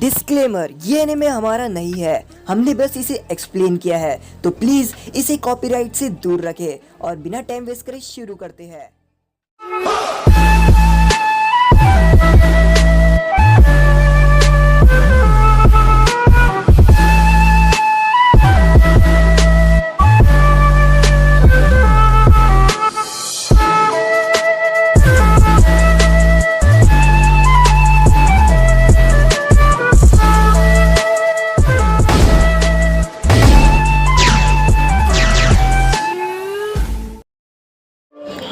Disclaimer, ये anime हमारा नहीं है, हमने बस इसे एक्सप्लेन किया है, तो प्लीज इसे कॉपीराइट से दूर रखें और बिना टाइम वेस्ट करे शुरू करते हैं।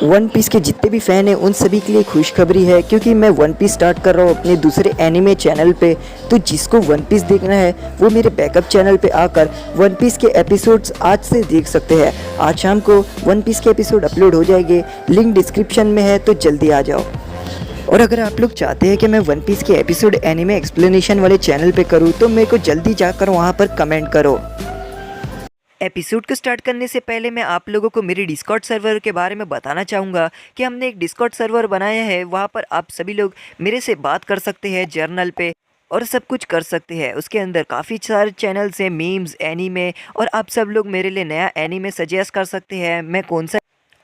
वन पीस के जितने भी फ़ैन हैं उन सभी के लिए खुशखबरी है, क्योंकि मैं वन पीस स्टार्ट कर रहा हूँ अपने दूसरे एनिमे चैनल पे। तो जिसको वन पीस देखना है वो मेरे बैकअप चैनल पे आकर वन पीस के एपिसोड्स आज से देख सकते हैं। आज शाम को वन पीस के एपिसोड अपलोड हो जाएंगे, लिंक डिस्क्रिप्शन में है, तो जल्दी आ जाओ। और अगर आप लोग चाहते हैं कि मैं वन पीस के एपिसोड एनिमे एक्सप्लेनेशन वाले चैनल पे करूँ तो मेरे को जल्दी जाकर वहाँ पर कमेंट करो। एपिसोड को स्टार्ट करने से पहले मैं आप लोगों को मेरे डिस्कॉर्ड सर्वर के बारे में बताना चाहूँगा कि हमने एक डिस्कॉर्ड सर्वर बनाया है। वहाँ पर आप सभी लोग मेरे से बात कर सकते हैं जर्नल पे और सब कुछ कर सकते हैं। उसके अंदर काफ़ी सारे चैनल्स हैं, मीम्स, एनीमे, और आप सब लोग मेरे लिए नया एनीमे सजेस्ट कर सकते हैं मैं कौन सा,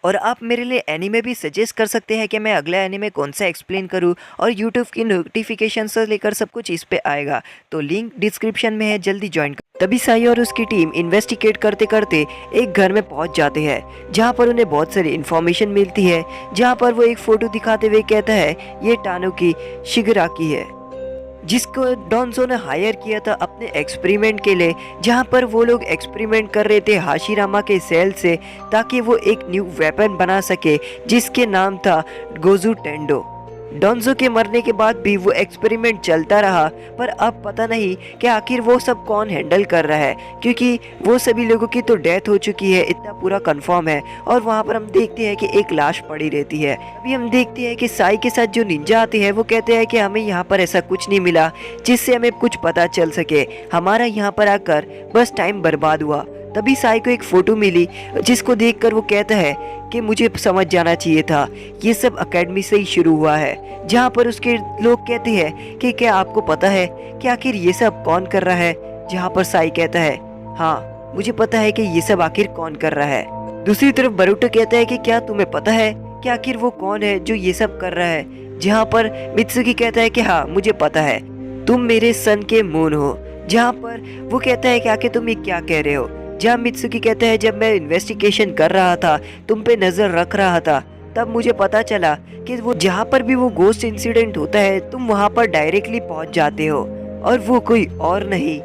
और आप मेरे लिए एनीमे भी सजेस्ट कर सकते हैं कि मैं अगला एनीमे कौन सा एक्सप्लेन करूं। और यूट्यूब की नोटिफिकेशन से लेकर सब कुछ इस पे आएगा, तो लिंक डिस्क्रिप्शन में है, जल्दी ज्वाइन कर। तभी साई और उसकी टीम इन्वेस्टिगेट करते करते एक घर में पहुंच जाते हैं, जहां पर उन्हें बहुत सारी इन्फॉर्मेशन मिलती है। जहां पर वो एक फ़ोटो दिखाते हुए कहता है ये टानुकी शिगराकी है, जिसको डोन्जो ने हायर किया था अपने एक्सपेरिमेंट के लिए, जहां पर वो लोग एक्सपेरिमेंट कर रहे थे हाशिरामा के सेल से, ताकि वो एक न्यू वेपन बना सके जिसके नाम था गोजू टेंडो। डोन्जो के मरने के बाद भी वो एक्सपेरिमेंट चलता रहा, पर अब पता नहीं कि आखिर वो सब कौन हैंडल कर रहा है, क्योंकि वो सभी लोगों की तो डेथ हो चुकी है, इतना पूरा कंफर्म है। और वहाँ पर हम देखते हैं कि एक लाश पड़ी रहती है। अभी हम देखते हैं कि साई के साथ जो निंजा आते हैं वो कहते हैं कि हमें यहाँ पर ऐसा कुछ नहीं मिला जिससे हमें कुछ पता चल सके, हमारा यहाँ पर आकर बस टाइम बर्बाद हुआ। तभी साई को एक फ़ोटो मिली जिसको देखकर वो कहता है कि मुझे समझ जाना चाहिए था, ये सब एकेडमी से ही शुरू हुआ है। जहाँ पर उसके लोग कहते हैं कि क्या आपको पता है कि आखिर ये सब कौन कर रहा है। जहाँ पर साई कहता है हाँ मुझे पता है कि ये सब आखिर कौन कर रहा है। दूसरी तरफ बरूटो कहता है कि क्या तुम्हें पता है कि आखिर वो कौन है जो ये सब कर रहा है। जहाँ पर मित्सुकी कहता है कि हाँ मुझे पता है, तुम मेरे सन के मून हो। जहाँ पर वो कहता है कि आखिर तुम ये क्या कह रहे हो। जहाँ मित्सुकी कहता है जब मैं इन्वेस्टिगेशन कर रहा था, तुम पे नजर रख रहा था, तब मुझे पता चला कि वो जहाँ पर भी वो गोस्ट इंसिडेंट होता है तुम वहाँ पर डायरेक्टली पहुँच जाते हो, और वो कोई और नहीं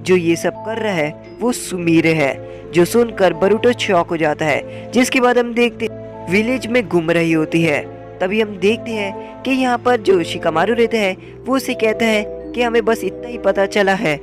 जो ये सब कर रहा है वो सुमीरे है। जो सुनकर बरूटो शॉक हो जाता है। जिसके बाद हम देखते विलेज में घूम रही होती है। तभी हम देखते हैं कि यहाँ पर जो शिकामारू रहता है वो उसे कहता है कि हमें बस इतना ही पता चला है,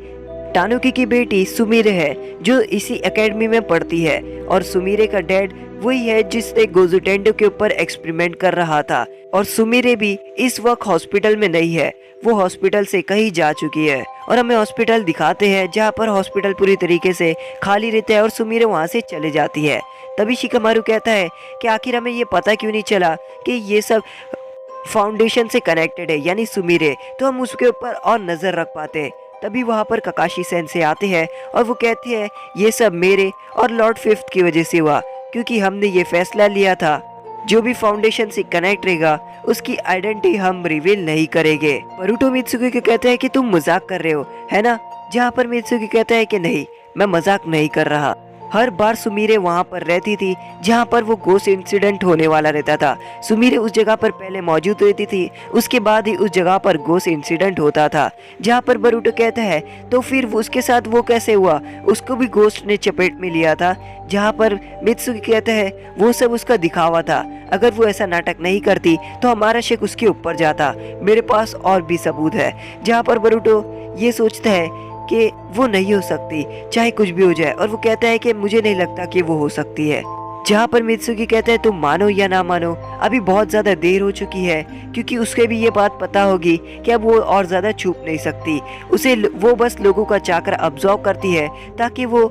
टानुकी की बेटी सुमीरे है जो इसी एकेडमी में पढ़ती है, और सुमीरे का डैड वही है जिसने गोजू टेंडो के ऊपर एक्सपेरिमेंट कर रहा था। और सुमीरे भी इस वक्त हॉस्पिटल में नहीं है, वो हॉस्पिटल से कहीं जा चुकी है। और हमें हॉस्पिटल दिखाते हैं जहाँ पर हॉस्पिटल पूरी तरीके से खाली रहता है और सुमीरे वहाँ से चले जाती है। तभी शिकामारू कहता है कि आखिर हमें ये पता क्यों नहीं चला कि ये सब फाउंडेशन से कनेक्टेड है, यानी सुमीरे, तो हम उसके ऊपर और नजर रख पाते। तभी वहाँ पर ककाशी सेंसे आते हैं और वो कहते हैं ये सब मेरे और लॉर्ड फिफ्थ की वजह से हुआ, क्योंकि हमने ये फैसला लिया था जो भी फाउंडेशन से कनेक्ट रहेगा उसकी आइडेंटिटी हम रिवील नहीं करेंगे। बरूटो मित्सुकी को कहते हैं कि तुम मजाक कर रहे हो है ना। जहाँ पर मित्सुकी कहता है कि नहीं मैं मजाक नहीं कर रहा। हर बार सुमीरे वहाँ पर रहती थी जहाँ पर वो गोस्ट इंसिडेंट होने वाला रहता था। सुमीरे उस जगह पर पहले मौजूद रहती थी, उसके बाद ही उस जगह पर गोस्ट इंसिडेंट होता था। जहाँ पर बरूटो कहता है तो फिर उसके साथ वो कैसे हुआ, उसको भी गोस्ट ने चपेट में लिया था। जहाँ पर मित्सुकी कहता है वो सब उसका दिखावा था, अगर वो ऐसा नाटक नहीं करती तो हमारा शक उसके ऊपर जाता, मेरे पास और भी सबूत है। जहाँ पर बरूटो ये सोचता है कि वो नहीं हो सकती चाहे कुछ भी हो जाए, और वो कहता है कि मुझे नहीं लगता कि वो हो सकती है। जहाँ पर मित्सुकी कहता है तुम मानो या ना मानो अभी बहुत ज़्यादा देर हो चुकी है, क्योंकि उसके भी ये बात पता होगी कि अब वो और ज़्यादा छुप नहीं सकती। उसे वो बस लोगों का चाकर ऑब्जर्व करती है ताकि वो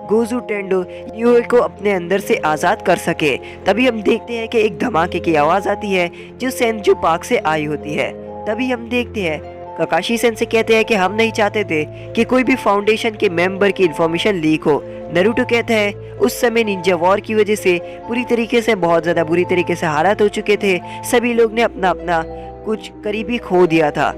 गोजू टेंडो यूए को अपने अंदर से आज़ाद कर सके। तभी हम देखते हैं कि एक धमाके की आवाज़ आती है जो सेंजू पार्क से आई होती है। तभी हम देखते हैं ककाशी सेंसे कहते हैं कि हम नहीं चाहते थे कि कोई भी फाउंडेशन के मेंबर की इंफॉर्मेशन लीक हो। नारुतो कहता है उस समय निंजा वॉर की वजह से बहुत ज्यादा बुरी तरीके से हालात हो चुके थे। सभी लोग ने अपना अपना कुछ करीबी खो दिया था,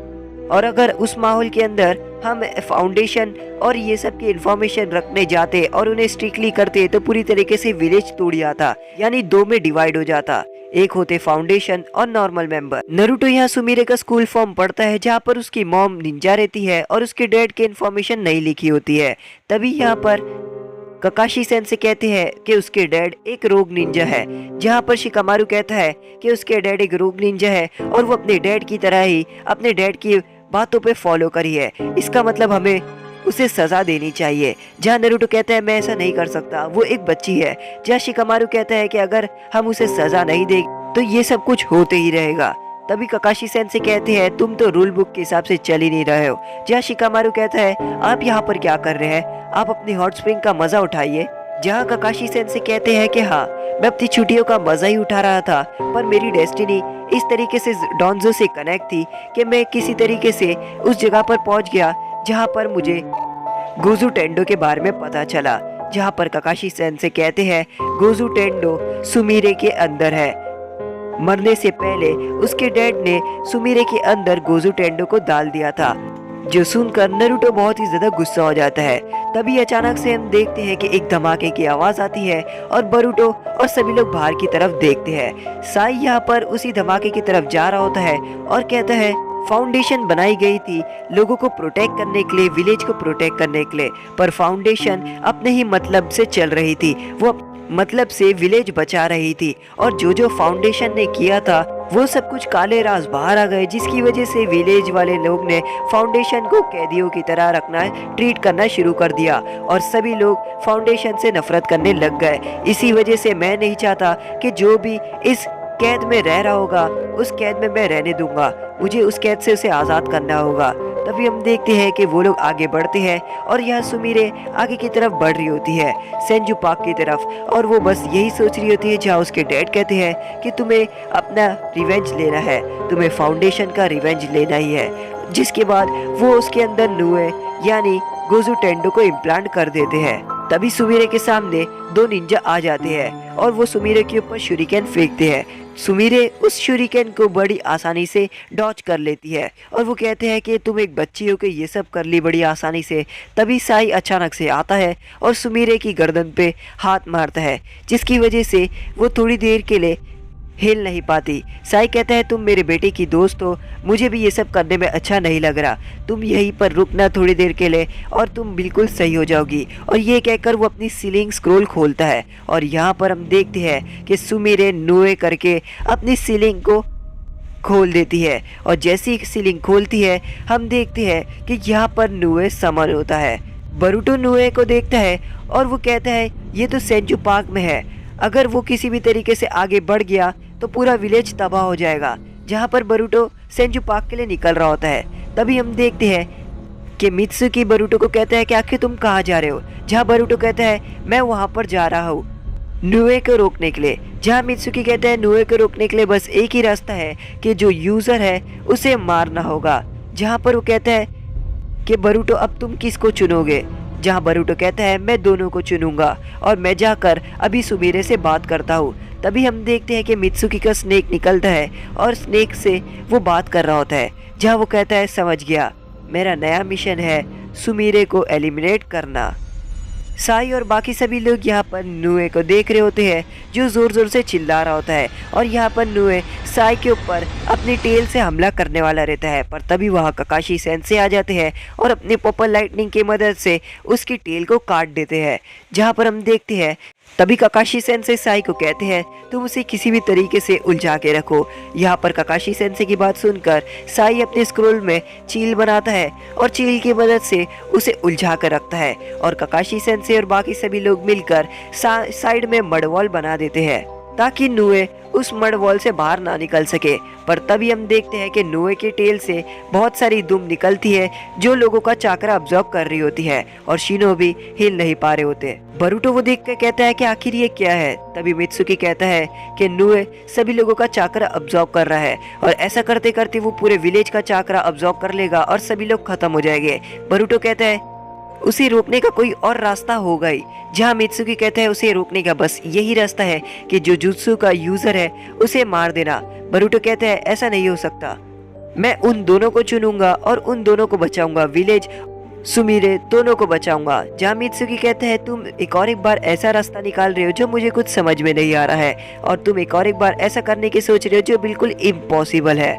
और अगर उस माहौल के अंदर हम फाउंडेशन और ये सब की इंफॉर्मेशन रखने जाते और उन्हें स्ट्रिक्टली करते तो पूरी तरीके से विलेज टूट जाता, यानी दो में डिवाइड हो जाता। एक होते फाउंडेशन और नॉर्मल मेंबर। नारुतो यहाँ सुमिरे का स्कूल फॉर्म पढ़ता है जहाँ पर उसकी मॉम निंजा रहती है और उसके डैड की इंफॉर्मेशन नहीं लिखी होती है। तभी यहाँ पर ककाशी सेंसे कहते हैं कि उसके डैड एक रोग निंजा है, जहाँ पर शिकामारु कहता है कि उसके डैड एक रोग निंजा है और वो अपने डैड की तरह ही अपने डैड की बातों पे फॉलो करी है, इसका मतलब हमें उसे सजा देनी चाहिए। जहाँ नारुतो कहता है मैं ऐसा नहीं कर सकता, वो एक बच्ची है। जहाँ शिकामारु कहता है कि अगर हम उसे सजा नहीं देंगे तो ये सब कुछ होते ही रहेगा। तभी ककाशी सेंसे कहते हैं तुम तो रूल बुक के हिसाब से चल ही नहीं रहे हो। जहाँ शिकामारु कहता है आप यहाँ पर क्या कर रहे हैं, आप अपनी हॉट स्प्रिंग का मजा उठाइए। जहाँ ककाशी सेंसे कहते हैं कि हाँ मैं अपनी छुट्टियों का मजा ही उठा रहा था, पर मेरी डेस्टिनी इस तरीके से डोंजो से कनेक्ट थी कि मैं किसी तरीके से उस जगह पर पहुंच गया जहां पर मुझे गोजू टेंडो के बारे में पता चला। जहां पर ककाशी सेंसे कहते हैं गोजू टेंडो सुमिरे के अंदर है। मरने से पहले उसके डैड ने सुमिरे के अंदर गोजू टेंडो को डाल दिया था, जो सुनकर नारुतो बहुत ही ज्यादा गुस्सा हो जाता है। तभी अचानक से हम देखते हैं कि एक धमाके की आवाज आती है और बरूटो और सभी लोग बाहर की तरफ देखते हैं। साई यहाँ पर उसी धमाके की तरफ जा रहा होता है और कहता है फाउंडेशन बनाई गई थी लोगों को प्रोटेक्ट करने के लिए, विलेज को प्रोटेक्ट करने के लिए, पर फाउंडेशन अपने ही मतलब से चल रही थी, वो मतलब से विलेज बचा रही थी। और जो जो फाउंडेशन ने किया था वो सब कुछ काले राज बाहर आ गए, जिसकी वजह से विलेज वाले लोग ने फाउंडेशन को कैदियों की तरह रखना, ट्रीट करना शुरू कर दिया और सभी लोग फाउंडेशन से नफरत करने लग गए। इसी वजह से मैं नहीं चाहता कि जो भी इस कैद में रह रहा होगा उस कैद में मैं रहने दूंगा, मुझे उस कैद से उसे आजाद करना होगा। तभी हम देखते हैं कि वो लोग आगे बढ़ते हैं और यहाँ सुमिरे आगे की तरफ बढ़ रही होती है सेंजू पार्क की तरफ, और वो बस यही सोच रही होती है जहाँ उसके डैड कहते हैं कि तुम्हें अपना रिवेंज लेना है, तुम्हें फाउंडेशन का रिवेंज लेना ही है। जिसके बाद वो उसके अंदर नुए यानी गोजू टेंडो को इम्प्लांट कर देते हैं। तभी सुमिरे के सामने दो निंजा आ जाते हैं और वो सुमिरे के ऊपर शूरिकेन फेंकते हैं। सुमिरे उस शूरिकेन को बड़ी आसानी से डॉच कर लेती है और वो कहते हैं कि तुम एक बच्ची हो के ये सब कर ली बड़ी आसानी से। तभी साई अचानक से आता है और सुमिरे की गर्दन पे हाथ मारता है, जिसकी वजह से वो थोड़ी देर के लिए हिल नहीं पाती। साई कहता है तुम मेरे बेटे की दोस्त हो, मुझे भी ये सब करने में अच्छा नहीं लग रहा, तुम यहीं पर रुकना थोड़ी देर के लिए और तुम बिल्कुल सही हो जाओगी। और ये कहकर वो अपनी सीलिंग स्क्रोल खोलता है और यहाँ पर हम देखते हैं कि सुमिरे नुए करके अपनी सीलिंग को खोल देती है और जैसी ही सीलिंग खोलती है हम देखते हैं कि यहाँ पर नुए समर होता है। बरूटो नुए को देखता है और वो कहता है ये तो सेंजू पार्क में है, अगर वो किसी भी तरीके से आगे बढ़ गया तो पूरा विलेज तबाह हो जाएगा। जहाँ पर बरूटो सेंजू पार्क के लिए निकल रहा होता है तभी हम देखते हैं कि मित्सुकी बरूटो को कहता है कि आखिर तुम कहाँ जा रहे हो। जहाँ बरूटो कहता है मैं वहाँ पर जा रहा हूँ नुए को रोकने के लिए। जहाँ मित्सुकी कहता है नुए को रोकने के लिए बस एक ही रास्ता है कि जो यूजर है उसे मारना होगा। जहाँ पर वो कहता है कि बरूटो अब तुम किसको चुनोगे। जहाँ बरूटो कहता है मैं दोनों को चुनूंगा और मैं जाकर अभी सुमिरे से बात करता हूँ। तभी हम देखते हैं कि मित्सुकी का स्नेक निकलता है और स्नेक से वो बात कर रहा होता है। जहाँ वो कहता है समझ गया, मेरा नया मिशन है सुमिरे को एलिमिनेट करना। साई और बाकी सभी लोग यहाँ पर नुए को देख रहे होते हैं जो जोर जोर से चिल्ला रहा होता है और यहाँ पर नुए साई के ऊपर अपनी टेल से हमला करने वाला रहता है। पर तभी वहाँ ककाशी सेंसे आ जाते हैं और अपनी पर्पल लाइटनिंग की मदद से उसकी टेल को काट देते हैं। जहाँ पर हम देखते हैं तभी ककाशी सेंसे साई को कहते हैं तुम उसे किसी भी तरीके से उलझा के रखो। यहाँ पर ककाशी सेंसे की बात सुनकर साई अपने स्क्रोल में चील बनाता है और चील की मदद से उसे उलझा कर रखता है और ककाशी सेंसे और बाकी सभी लोग मिलकर साइड में मडवॉल बना देते हैं। ताकि नुए उस मड वॉल से बाहर ना निकल सके। पर तभी हम देखते हैं कि नुए के टेल से बहुत सारी दुम निकलती है जो लोगों का चाकरा अब्जॉर्ब कर रही होती है और शिनोबी हिल नहीं पा रहे होते। बरूटो वो देख कर कहता है कि आखिर ये क्या है। तभी मित्सुकी कहता है कि नुए सभी लोगों का चाकरा अब्जॉर्ब कर रहा है और ऐसा करते करते वो पूरे विलेज का चाकरा अब्जॉर्ब कर लेगा और सभी लोग खत्म हो जाएंगे। बरूटो कहता है उसे रोकने का कोई और रास्ता होगा ही। जहाँ मित्सुकी कहता है उसे रोकने का बस यही रास्ता है कि जो जुत्सु का यूजर है उसे मार देना। बरूटो कहता है ऐसा नहीं हो सकता, मैं उन दोनों को चुनूंगा और उन दोनों को बचाऊंगा, विलेज सुमिरे दोनों को बचाऊंगा। जहाँ मित्सुकी कहते हैं तुम एक बार ऐसा रास्ता निकाल रहे हो जो मुझे कुछ समझ में नहीं आ रहा है और तुम एक बार ऐसा करने की सोच रहे हो जो बिल्कुल इम्पॉसिबल है।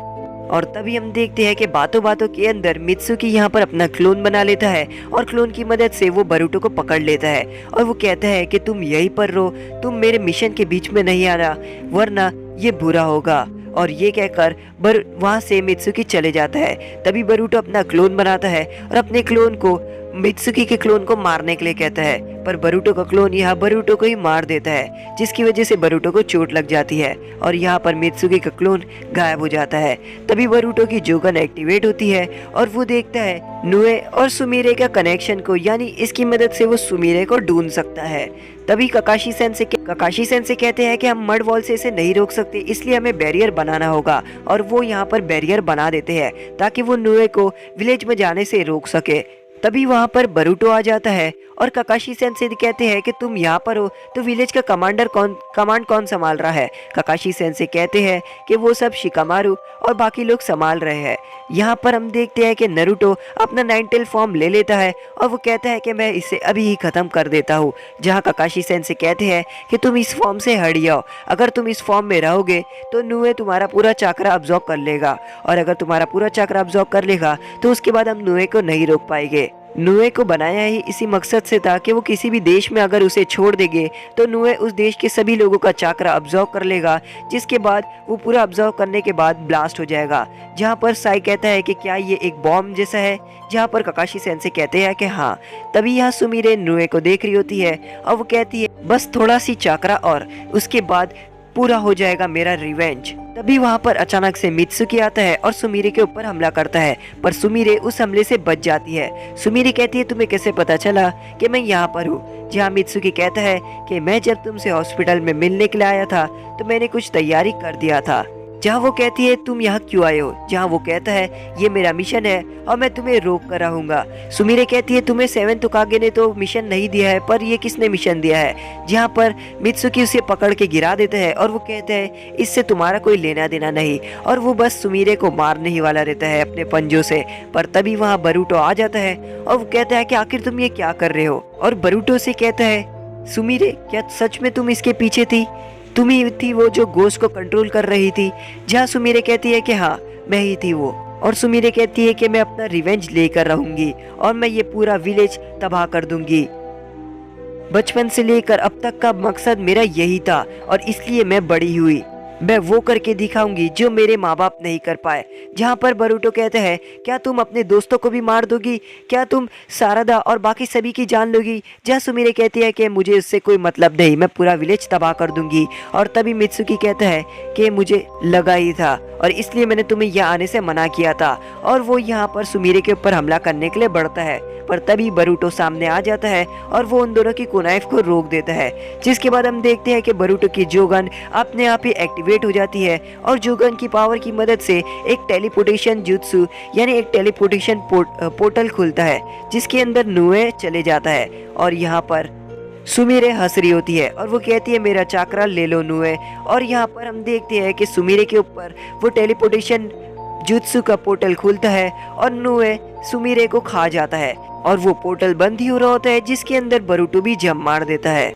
और तभी हम देखते हैं कि बातों बातों के अंदर मित्सुकी यहाँ पर अपना क्लोन बना लेता है और क्लोन की मदद से वो बरूटो को पकड़ लेता है और वो कहता है कि तुम यहीं पर रहो, तुम मेरे मिशन के बीच में नहीं आना वरना ये बुरा होगा। और ये कहकर वहाँ से मित्सुकी चले जाता है। तभी बरूटो अपना क्लोन बनाता है और अपने क्लोन को मित्सुकी के क्लोन को मारने के लिए कहता है, पर बरूटो का क्लोन यहाँ बरूटो को ही मार देता है जिसकी वजह से बरूटो को चोट लग जाती है और यहाँ पर मित्सुकी का क्लोन गायब हो जाता है। तभी बरूटो की जोगन एक्टिवेट होती है और वो देखता है नुए और सुमिरे का कनेक्शन को, यानी इसकी मदद से वो सुमिरे को ढूंढ सकता है। तभी ककाशी सेंसे कहते हैं कि हम मड वॉल से इसे नहीं रोक सकते, इसलिए हमें बैरियर बनाना होगा और वो यहाँ पर बैरियर बना देते हैं ताकि वो नुए को विलेज में जाने से रोक सके। तभी वहाँ पर बरूटो आ जाता है और ककाशी सेंसे कहते हैं कि तुम यहाँ पर हो तो विलेज का कमांड कौन संभाल रहा है। ककाशी सेंसे कहते हैं कि वो सब शिकामारू और बाकी लोग संभाल रहे हैं। यहाँ पर हम देखते हैं कि नारुतो अपना 9 टेल फॉर्म ले लेता है और वो कहता है कि मैं इसे अभी ही खत्म कर देता हूँ। जहाँ ककाशी सेंसे कहते हैं कि तुम इस फॉर्म से हट जाओ, अगर तुम इस फॉर्म में रहोगे तो नुए तुम्हारा पूरा चाकरा अब्जॉर्ब कर लेगा और अगर तुम्हारा पूरा चाकरा अब्जॉर्ब कर लेगा तो उसके बाद हम नुए को नहीं रोक पाएंगे। नुए को बनाया ही इसी मकसद से था कि वो किसी भी देश में अगर उसे छोड़ देंगे तो नुए उस देश के सभी लोगों का चाकरा अब्जॉर्ब कर लेगा, जिसके बाद वो पूरा अब्जॉर्ब करने के बाद ब्लास्ट हो जाएगा। जहाँ पर साई कहता है कि क्या ये एक बॉम्ब जैसा है, जहाँ पर ककाशी सेंसे कहते हैं कि हाँ। तभी यहाँ सुमिरे नुए को देख रही होती है और वो कहती है बस थोड़ा सी चाकरा और उसके बाद पूरा हो जाएगा मेरा रिवेंज। तभी वहाँ पर अचानक से मित्सुकी आता है और सुमिरे के ऊपर हमला करता है, पर सुमिरे उस हमले से बच जाती है। सुमिरे कहती है तुम्हें कैसे पता चला कि मैं यहाँ पर हूँ। जहाँ मित्सुकी कहता है कि मैं जब तुमसे हॉस्पिटल में मिलने के लिए आया था तो मैंने कुछ तैयारी कर दिया था। जहाँ वो कहती है तुम यहाँ क्यों आए हो। जहाँ वो कहता है ये मेरा मिशन है और मैं तुम्हें रोक कर रहूंगा। सुमिरे कहती है तुम्हें 7th उकागे ने तो मिशन नहीं दिया है, पर ये किसने मिशन दिया है। जहाँ पर मित्सुकी उसे पकड़ के गिरा देते हैं और वो कहते हैं इससे तुम्हारा कोई लेना देना नहीं, और वो बस सुमिरे को मारने ही वाला रहता है अपने पंजों से। पर तभी वहाँ बरूटो आ जाता है और वो कहता है कि आखिर तुम ये क्या कर रहे हो। और बरूटो से कहता है सुमिरे क्या सच में तुम इसके पीछे थी, तुम ही थी वो जो गोश्त को कंट्रोल कर रही थी। जहाँ सुमिरे कहती है कि हाँ मैं ही थी वो, और सुमिरे कहती है कि मैं अपना रिवेंज लेकर रहूंगी और मैं ये पूरा विलेज तबाह कर दूंगी। बचपन से लेकर अब तक का मकसद मेरा यही था और इसलिए मैं बड़ी हुई, मैं वो करके दिखाऊंगी जो मेरे माँ बाप नहीं कर पाए। जहाँ पर बरूटो कहते हैं क्या तुम अपने दोस्तों को भी मार दोगी, क्या तुम सारदा और बाकी सभी की जान लोगी। जहाँ सुमिरे कहती है कि मुझे उससे कोई मतलब नहीं, मैं पूरा विलेज तबाह कर दूंगी। और तभी मित्सुकी कहता है कि मुझे लगा ही था और इसलिए मैंने तुम्हें यहाँ आने से मना किया था। और वो यहाँ पर सुमिरे के ऊपर हमला करने के लिए बढ़ता है, पर तभी बरूटो सामने आ जाता है और वो उन दोनों की कुनाइफ को रोक देता है। जिसके बाद हम देखते हैं कि बरूटो की जोगन अपने आप ही एक्टिवेट हो जाती है और जोगन की पावर की मदद से एक टेलीपोर्टेशन जुत्सु यानी एक टेलीपोर्टेशन पोर्टल खुलता है जिसके अंदर नुए चले जाता है। और यहाँ पर सुमिरे हंस रही होती है और वो कहती है मेरा चाकरा ले लो नुए। और यहाँ पर हम देखते हैं कि सुमिरे के ऊपर वो टेलीपोर्टेशन जुत्सु का पोर्टल खुलता है और नुए सुमिरे को खा जाता है और वो पोर्टल बंद ही हो रहा होता है जिसके अंदर बरूटो भी जंप मार देता है।